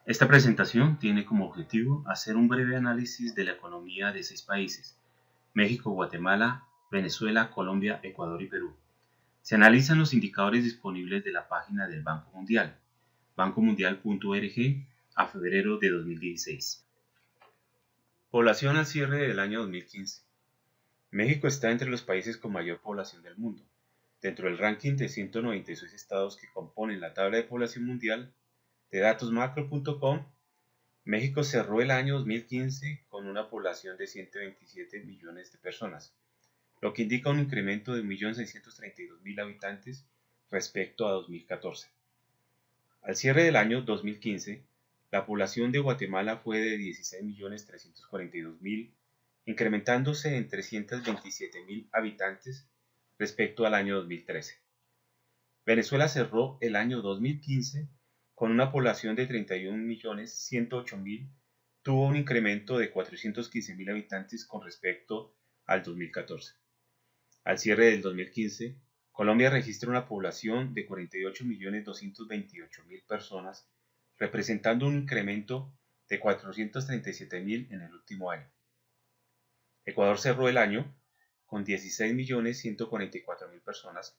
Esta presentación tiene como objetivo hacer un breve análisis de la economía de 6 países: México, Guatemala, Venezuela, Colombia, Ecuador y Perú. Se analizan los indicadores disponibles de la página del Banco Mundial, bancomundial.org, a febrero de 2016. Población al cierre del año 2015. México está entre los países con mayor población del mundo. Dentro del ranking de 196 estados que componen la tabla de población mundial de datosmacro.com, México cerró el año 2015 con una población de 127 millones de personas, lo que indica un incremento de 1.632.000 habitantes respecto a 2014. Al cierre del año 2015, la población de Guatemala fue de 16.342.000, incrementándose en 327.000 habitantes respecto al año 2013. Venezuela cerró el año 2015 con una población de 31.108.000, tuvo un incremento de 415.000 habitantes con respecto al 2014. Al cierre del 2015, Colombia registra una población de 48.228.000 personas, representando un incremento de 437.000 en el último año. Ecuador cerró el año con 16.144.000 personas,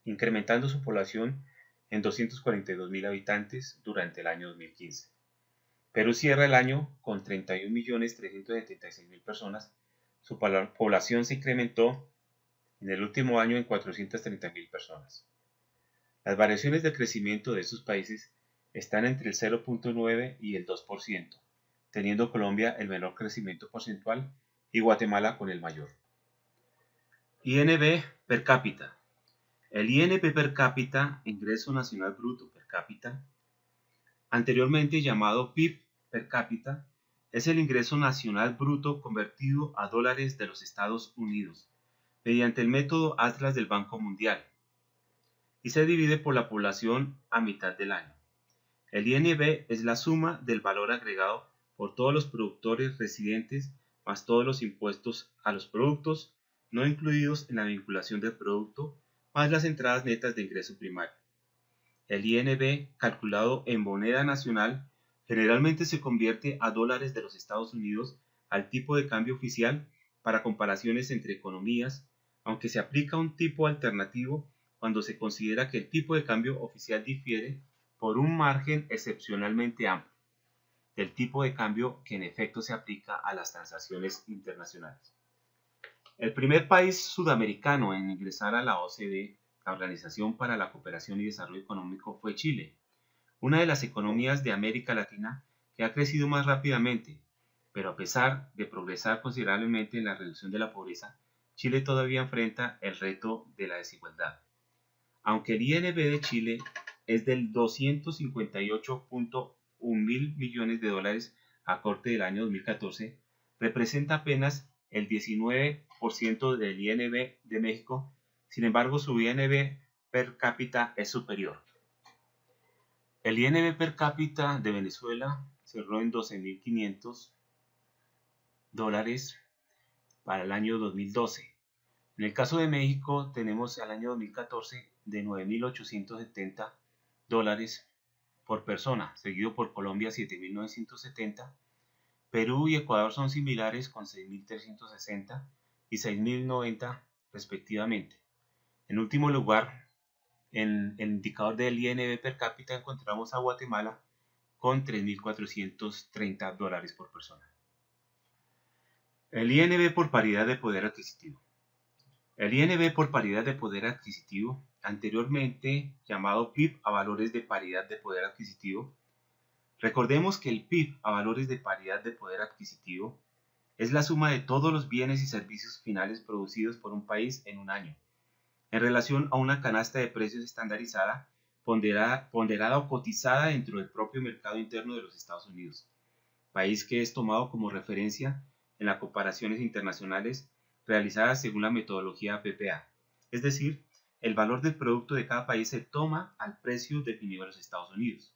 incrementando su población en 242.000 habitantes durante el año 2015. Perú cierra el año con 31.376.000 personas, su población se incrementó en el último año en 430.000 personas. Las variaciones de crecimiento de estos países están entre el 0.9 y el 2%, teniendo Colombia el menor crecimiento porcentual y Guatemala con el mayor. INB per cápita. El INB per cápita, Ingreso Nacional Bruto per cápita, anteriormente llamado PIB per cápita, es el ingreso nacional bruto convertido a dólares de los Estados Unidos mediante el método Atlas del Banco Mundial, y se divide por la población a mitad del año. El INB es la suma del valor agregado por todos los productores residentes más todos los impuestos a los productos no incluidos en la vinculación del producto más las entradas netas de ingreso primario. El INB, calculado en moneda nacional, generalmente se convierte a dólares de los Estados Unidos al tipo de cambio oficial para comparaciones entre economías, aunque se aplica un tipo alternativo cuando se considera que el tipo de cambio oficial difiere por un margen excepcionalmente amplio del tipo de cambio que en efecto se aplica a las transacciones internacionales. El primer país sudamericano en ingresar a la OCDE, la Organización para la Cooperación y Desarrollo Económico, fue Chile, una de las economías de América Latina que ha crecido más rápidamente, pero a pesar de progresar considerablemente en la reducción de la pobreza, Chile todavía enfrenta el reto de la desigualdad. Aunque el INB de Chile es del 258.1 mil millones de dólares a corte del año 2014, representa apenas el 19% del INB de México. Sin embargo, su INB per cápita es superior. El INB per cápita de Venezuela cerró en $12.500 para el año 2012. En el caso de México tenemos al año 2014 de $9.870 por persona, seguido por Colombia 7.970. Perú y Ecuador son similares con 6.360 y 6.090 respectivamente. En último lugar, en el indicador del INB per cápita encontramos a Guatemala con $3.430 por persona. El INB por paridad de poder adquisitivo. El INB por paridad de poder adquisitivo, anteriormente llamado PIB a valores de paridad de poder adquisitivo. Recordemos que el PIB a valores de paridad de poder adquisitivo es la suma de todos los bienes y servicios finales producidos por un país en un año, en relación a una canasta de precios estandarizada, ponderada o cotizada dentro del propio mercado interno de los Estados Unidos, país que es tomado como referencia en las comparaciones internacionales realizadas según la metodología PPA, es decir, el valor del producto de cada país se toma al precio definido en los Estados Unidos.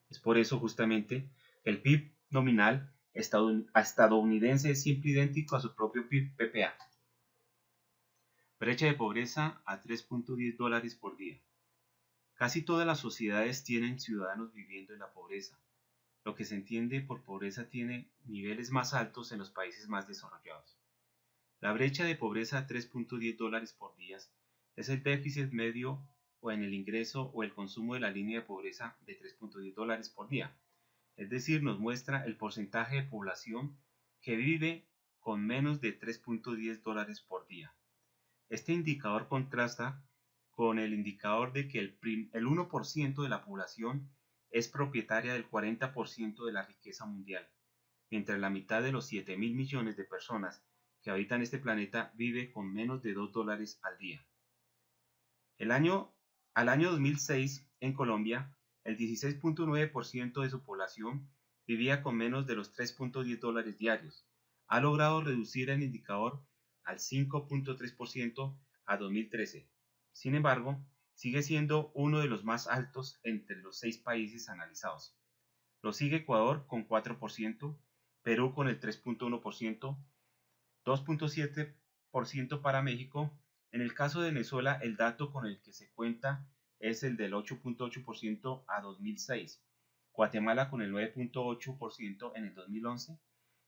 Es por eso justamente que el PIB nominal estadounidense es siempre idéntico a su propio PIB PPA. Brecha de pobreza a $3.10 por día. Casi todas las sociedades tienen ciudadanos viviendo en la pobreza. Lo que se entiende por pobreza tiene niveles más altos en los países más desarrollados. La brecha de pobreza $3.10 por día es el déficit medio o en el ingreso o el consumo de la línea de pobreza de $3.10 por día. Es decir, nos muestra el porcentaje de población que vive con menos de $3.10 por día. Este indicador contrasta con el indicador de que el 1% de la población es propietaria del 40% de la riqueza mundial, mientras la mitad de los 7.000 millones de personas que habitan este planeta vive con menos de $2 al día. Al año 2006, en Colombia, el 16.9% de su población vivía con menos de los $3.10 diarios. Ha logrado reducir el indicador al 5.3% a 2013. Sin embargo, sigue siendo uno de los más altos entre los 6 países analizados. Lo sigue Ecuador con 4%, Perú con el 3.1%, 2.7% para México. En el caso de Venezuela, el dato con el que se cuenta es el del 8.8% a 2006, Guatemala con el 9.8% en el 2011.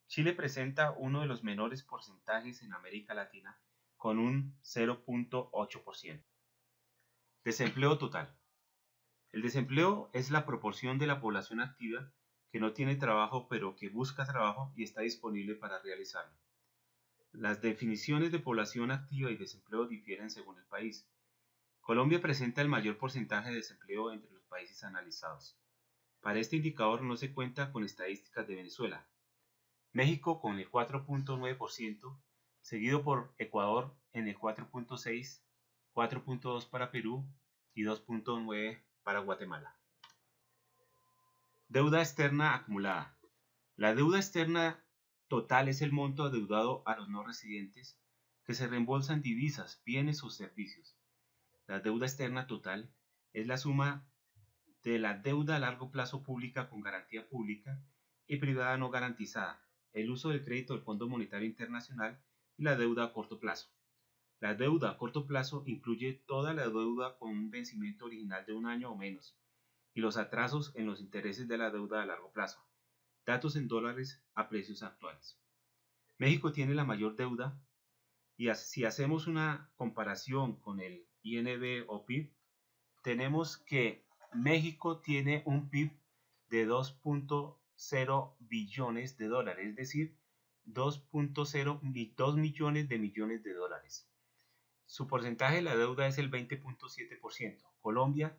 Chile presenta uno de los menores porcentajes en América Latina con un 0.8%. Desempleo total. El desempleo es la proporción de la población activa que no tiene trabajo pero que busca trabajo y está disponible para realizarlo. Las definiciones de población activa y desempleo difieren según el país. Colombia presenta el mayor porcentaje de desempleo entre los países analizados. Para este indicador no se cuenta con estadísticas de Venezuela. México con el 4.9%, seguido por Ecuador en el 4.6%, 4.2% para Perú y 2.9% para Guatemala. Deuda externa acumulada. La deuda externa total es el monto adeudado a los no residentes que se reembolsan divisas, bienes o servicios. La deuda externa total es la suma de la deuda a largo plazo pública con garantía pública y privada no garantizada, el uso del crédito del Fondo Monetario Internacional y la deuda a corto plazo. La deuda a corto plazo incluye toda la deuda con un vencimiento original de un año o menos y los atrasos en los intereses de la deuda a largo plazo. Datos en dólares a precios actuales. México tiene la mayor deuda y si hacemos una comparación con el INB o PIB, tenemos que México tiene un PIB de 2.0 billones de dólares, es decir, 2.02 millones de dólares. Su porcentaje de la deuda es el 20.7%. Colombia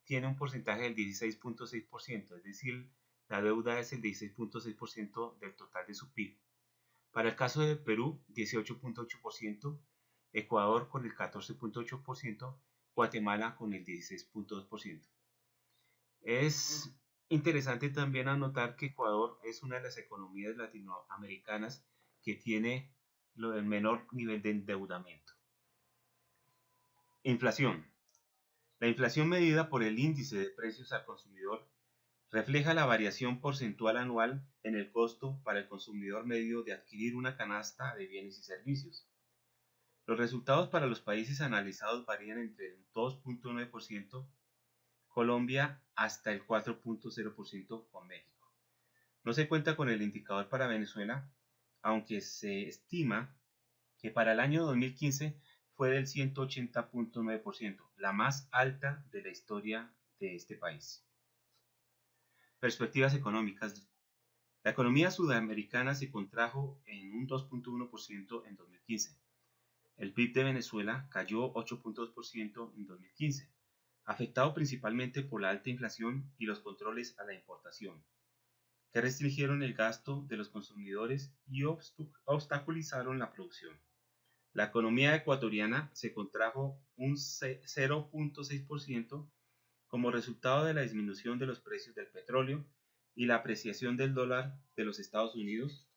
tiene un porcentaje del 16.6%, es decir, la deuda es el 16.6% del total de su PIB. Para el caso de Perú, 18.8%, Ecuador con el 14.8%, Guatemala con el 16.2%. Es interesante también anotar que Ecuador es una de las economías latinoamericanas que tiene el menor nivel de endeudamiento. Inflación. La inflación medida por el índice de precios al consumidor refleja la variación porcentual anual en el costo para el consumidor medio de adquirir una canasta de bienes y servicios. Los resultados para los países analizados varían entre el 2.9%, Colombia hasta el 4.0% con México. No se cuenta con el indicador para Venezuela, aunque se estima que para el año 2015 fue del 180.9%, la más alta de la historia de este país. Perspectivas económicas. La economía sudamericana se contrajo en un 2.1% en 2015. El PIB de Venezuela cayó 8.2% en 2015, afectado principalmente por la alta inflación y los controles a la importación, que restringieron el gasto de los consumidores y obstaculizaron la producción. La economía ecuatoriana se contrajo un 0.6% como resultado de la disminución de los precios del petróleo y la apreciación del dólar de los Estados Unidos,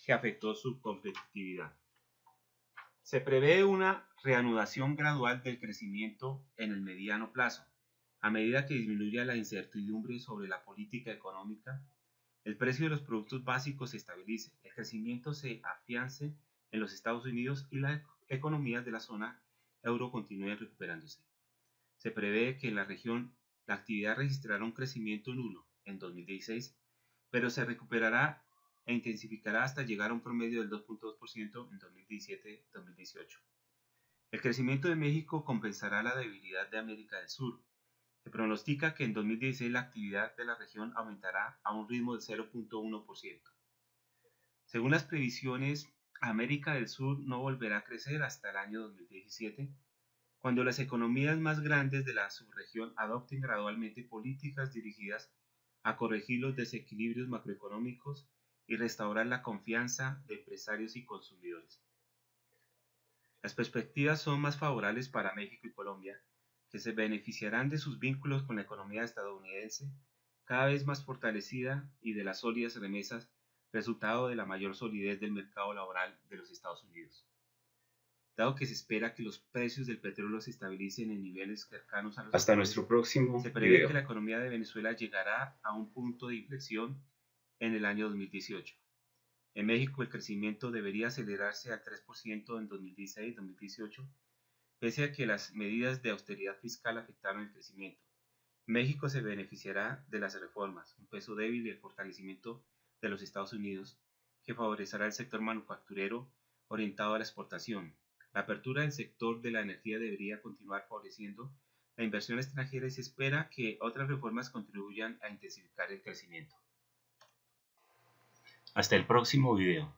que afectó su competitividad. Se prevé una reanudación gradual del crecimiento en el mediano plazo, a medida que disminuya la incertidumbre sobre la política económica, el precio de los productos básicos se estabilice, el crecimiento se afiance en los Estados Unidos y las economías de la zona euro continúen recuperándose. Se prevé que en la región la actividad registrará un crecimiento nulo en 2016 pero se recuperará e intensificará hasta llegar a un promedio del 2.2% en 2017-2018. El crecimiento de México compensará la debilidad de América del Sur. Se pronostica que en 2016 la actividad de la región aumentará a un ritmo de 0.1%. Según las previsiones, América del Sur no volverá a crecer hasta el año 2017, cuando las economías más grandes de la subregión adopten gradualmente políticas dirigidas a corregir los desequilibrios macroeconómicos y restaurar la confianza de empresarios y consumidores. Las perspectivas son más favorables para México y Colombia, que se beneficiarán de sus vínculos con la economía estadounidense, cada vez más fortalecida, y de las sólidas remesas, resultado de la mayor solidez del mercado laboral de los Estados Unidos. Dado que se espera que los precios del petróleo se estabilicen en niveles cercanos a los Hasta actuales, nuestro próximo se prevé video. que la economía de Venezuela llegará a un punto de inflexión en el año 2018. En México el crecimiento debería acelerarse al 3% en 2016-2018, pese a que las medidas de austeridad fiscal afectaron el crecimiento. México se beneficiará de las reformas, un peso débil y el fortalecimiento de los Estados Unidos, que favorecerá el sector manufacturero orientado a la exportación. La apertura del sector de la energía debería continuar favoreciendo la inversión extranjera y se espera que otras reformas contribuyan a intensificar el crecimiento. Hasta el próximo video.